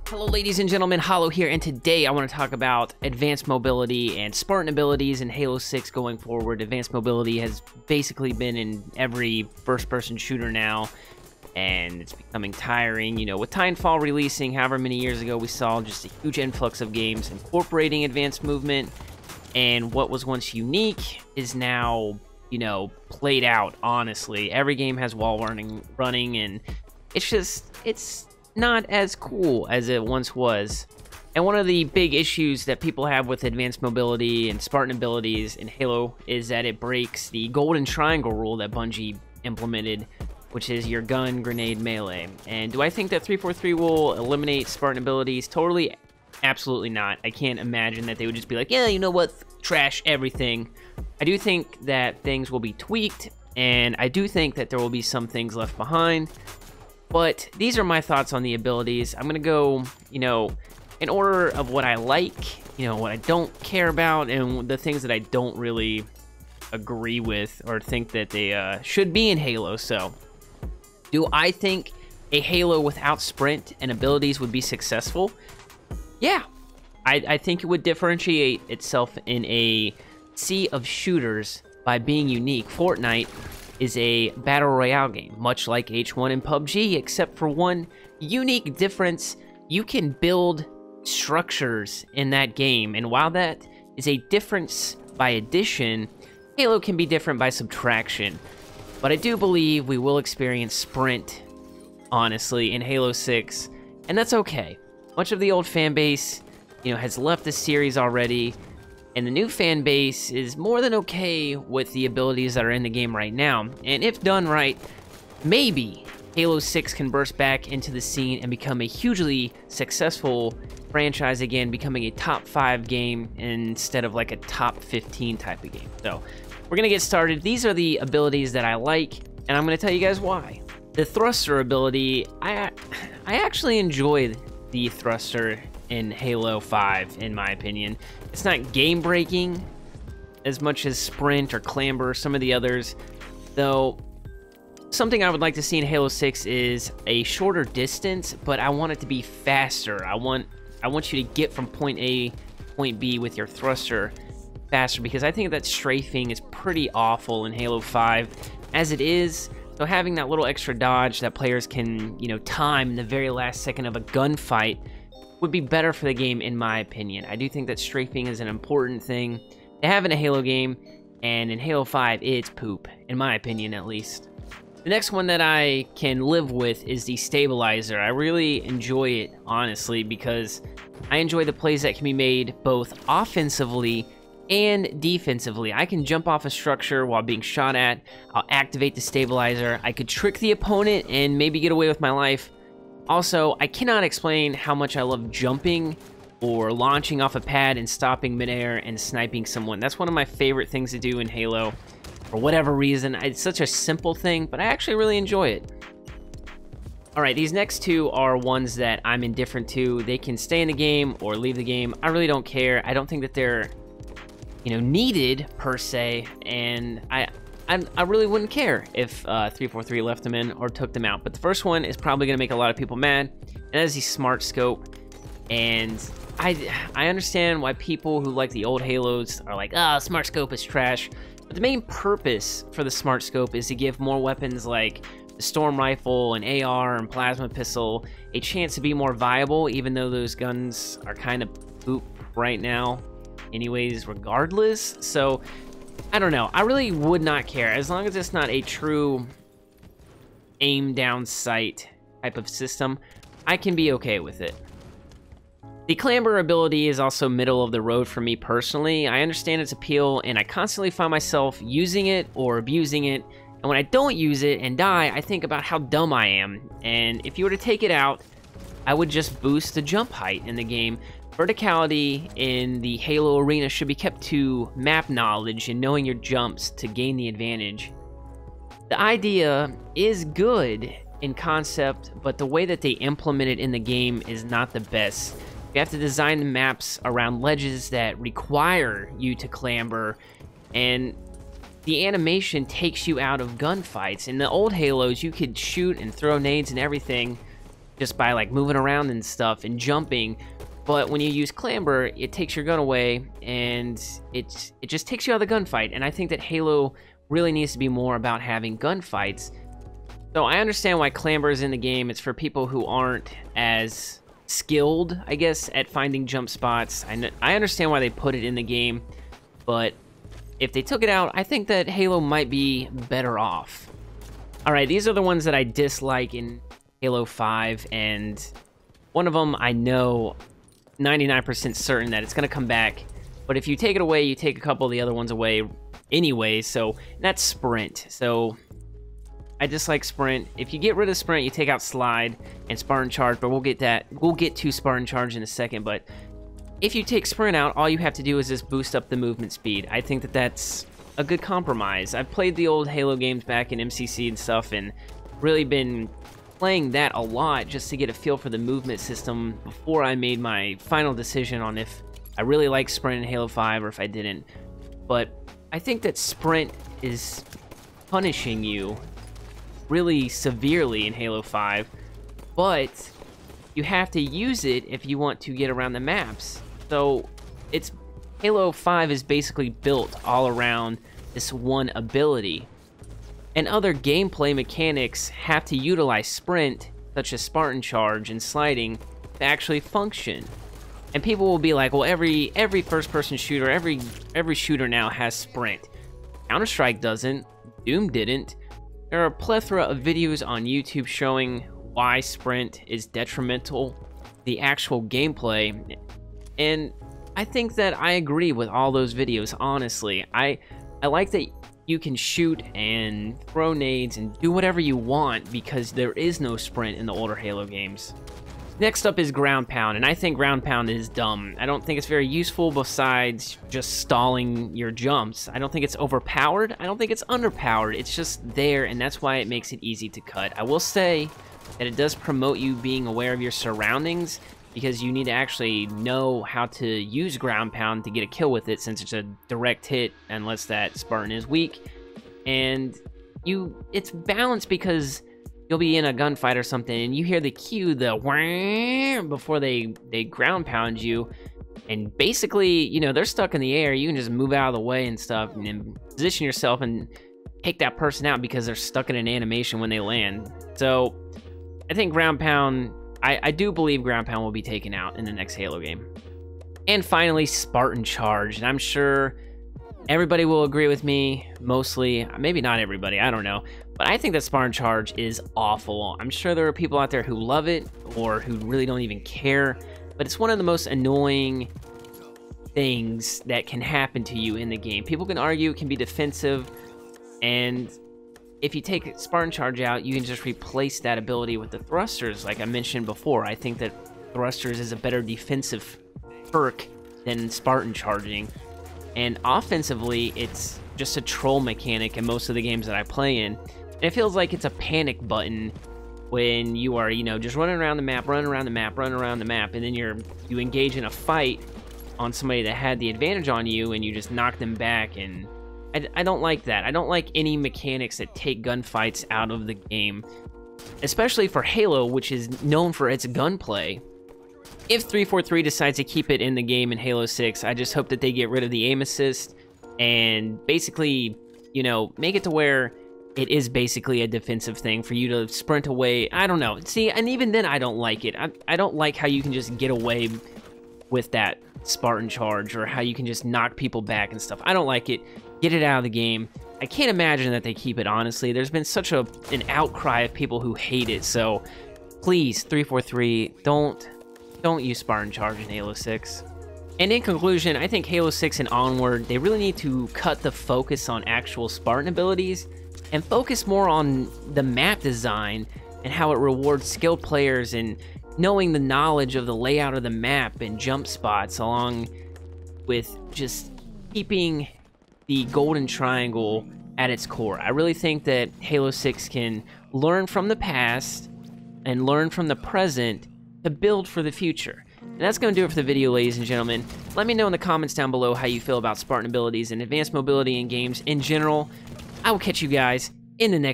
Hello ladies and gentlemen, Hollow here, and today I want to talk about advanced mobility and Spartan abilities in Halo 6 going forward. Advanced mobility has basically been in every first-person shooter now, and it's becoming tiring. You know, with Titanfall releasing however many years ago, we saw just a huge influx of games incorporating advanced movement, and what was once unique is now, you know, played out, honestly. Every game has wall running, and it's not as cool as it once was. And one of the big issues that people have with advanced mobility and Spartan abilities in Halo is that it breaks the golden triangle rule that Bungie implemented, which is your gun, grenade, melee. And do I think that 343 will eliminate Spartan abilities totally? Absolutely not. I can't imagine that they would just be like, yeah, you know what, trash everything. I do think that things will be tweaked, and I do think that there will be some things left behind. But these are my thoughts on the abilities. I'm going to go, you know, in order of what I like, you know, what I don't care about, and the things that I don't really agree with or think that they should be in Halo. So, do I think a Halo without sprint and abilities would be successful? Yeah. I think it would differentiate itself in a sea of shooters by being unique. Fortnite is a battle royale game, much like H1 and PUBG, except for one unique difference. You can build structures in that game, and while that is a difference by addition, Halo can be different by subtraction. But I do believe we will experience sprint, honestly, in Halo 6, and that's okay. Much of the old fan base, you know, has left the series already, and the new fan base is more than okay with the abilities that are in the game right now. And if done right, maybe Halo 6 can burst back into the scene and become a hugely successful franchise again, becoming a top 5 game instead of like a top 15 type of game. So we're gonna get started. These are the abilities that I like, and I'm gonna tell you guys why. The thruster ability, I actually enjoy the thruster in Halo 5, in my opinion. It's not game-breaking as much as Sprint or Clamber or some of the others, though something I would like to see in Halo 6 is a shorter distance, but I want it to be faster. I want you to get from point A to point B with your thruster faster, because I think that strafing is pretty awful in Halo 5 as it is. So having that little extra dodge that players can, you know, time in the very last second of a gunfight would be better for the game, in my opinion. I do think that strafing is an important thing to have in a Halo game, and in Halo 5, it's poop, in my opinion, at least. The next one that I can live with is the stabilizer. I really enjoy it, honestly, because I enjoy the plays that can be made both offensively and defensively. I can jump off a structure while being shot at. I'll activate the stabilizer. I could trick the opponent and maybe get away with my life. Also, I cannot explain how much I love jumping or launching off a pad and stopping midair and sniping someone. That's one of my favorite things to do in Halo. For whatever reason, it's such a simple thing, but I actually really enjoy it. Alright, these next two are ones that I'm indifferent to. They can stay in the game or leave the game. I really don't care. I don't think that they're, you know, needed per se, and I really wouldn't care if 343 left them in or took them out. But the first one is probably going to make a lot of people mad, and that is the smart scope. And I understand why people who like the old Halos are like, ah, smart scope is trash. But the main purpose for the smart scope is to give more weapons like the storm rifle and AR and plasma pistol a chance to be more viable, even though those guns are kind of poop right now anyways, regardless. So I don't know. I really would not care. As long as it's not a true aim down sight type of system, I can be okay with it. The Clamber ability is also middle of the road for me personally. I understand its appeal, and I constantly find myself using it or abusing it. And when I don't use it and die, I think about how dumb I am. And if you were to take it out, I would just boost the jump height in the game. Verticality in the Halo arena should be kept to map knowledge and knowing your jumps to gain the advantage. The idea is good in concept, but the way that they implement it in the game is not the best. You have to design the maps around ledges that require you to clamber, and the animation takes you out of gunfights. In the old Halos, you could shoot and throw nades and everything, just by like moving around and stuff and jumping. But when you use clamber, it takes your gun away, and it just takes you out of the gunfight. And I think that Halo really needs to be more about having gunfights. So I understand why clamber is in the game. It's for people who aren't as skilled, I guess, at finding jump spots. I understand why they put it in the game, but if they took it out, I think that Halo might be better off. All right, these are the ones that I dislike in Halo 5, and one of them I know 99% certain that it's going to come back, but if you take it away, you take a couple of the other ones away anyway, so that's sprint. So I dislike sprint. If you get rid of sprint, you take out slide and Spartan charge, but we'll get to Spartan charge in a second. But if you take sprint out, all you have to do is just boost up the movement speed. I think that that's a good compromise. I've played the old Halo games back in MCC and stuff, and really been playing that a lot just to get a feel for the movement system before I made my final decision on if I really like sprint in Halo 5 or if I didn't. But I think that sprint is punishing you really severely in Halo 5, but you have to use it if you want to get around the maps. So Halo 5 is basically built all around this one ability. And other gameplay mechanics have to utilize sprint, such as Spartan charge and sliding, to actually function. And people will be like, well, every first-person shooter, every shooter now has sprint. Counter-Strike doesn't. Doom didn't. There are a plethora of videos on YouTube showing why sprint is detrimental to the actual gameplay. And I think that I agree with all those videos, honestly. I like that you can shoot and throw nades and do whatever you want because there is no sprint in the older Halo games. Next up is ground pound, and I think ground pound is dumb. I don't think it's very useful besides just stalling your jumps. I don't think it's overpowered. I don't think it's underpowered. It's just there, and that's why it makes it easy to cut. I will say that it does promote you being aware of your surroundings, because you need to actually know how to use ground pound to get a kill with it, since it's a direct hit unless that Spartan is weak. And it's balanced because you'll be in a gunfight or something and you hear the cue, the wham, before they ground pound you, and basically, you know, they're stuck in the air. You can just move out of the way and stuff and then position yourself and take that person out because they're stuck in an animation when they land. So I think ground pound, I do believe ground pound will be taken out in the next Halo game. And finally, Spartan charge. And I'm sure everybody will agree with me, mostly. Maybe not everybody, I don't know. But I think that Spartan charge is awful. I'm sure there are people out there who love it or who really don't even care. But it's one of the most annoying things that can happen to you in the game. People can argue it can be defensive, and if you take Spartan charge out, you can just replace that ability with the thrusters, like I mentioned before. I think that thrusters is a better defensive perk than Spartan charging. And offensively, it's just a troll mechanic in most of the games that I play in. And it feels like it's a panic button when you are, you know, just running around the map, and then you engage in a fight on somebody that had the advantage on you, and you just knock them back. And I don't like that. I don't like any mechanics that take gunfights out of the game, especially for Halo, which is known for its gunplay. If 343 decides to keep it in the game in Halo 6, I just hope that they get rid of the aim assist and basically, you know, make it to where it is basically a defensive thing for you to sprint away. I don't know. See, and even then I don't like it. I don't like how you can just get away with that Spartan charge, or how you can just knock people back and stuff. I don't like it. Get it out of the game. I can't imagine that they keep it, honestly. There's been such an outcry of people who hate it, so please, 343, don't use Spartan charge in Halo 6. And in conclusion, I think Halo 6 and onward, they really need to cut the focus on actual Spartan abilities and focus more on the map design and how it rewards skilled players and knowing the knowledge of the layout of the map and jump spots, along with just keeping the golden triangle at its core. I really think that Halo 6 can learn from the past and learn from the present to build for the future. And that's going to do it for the video, ladies and gentlemen. Let me know in the comments down below how you feel about Spartan abilities and advanced mobility in games in general. I will catch you guys in the next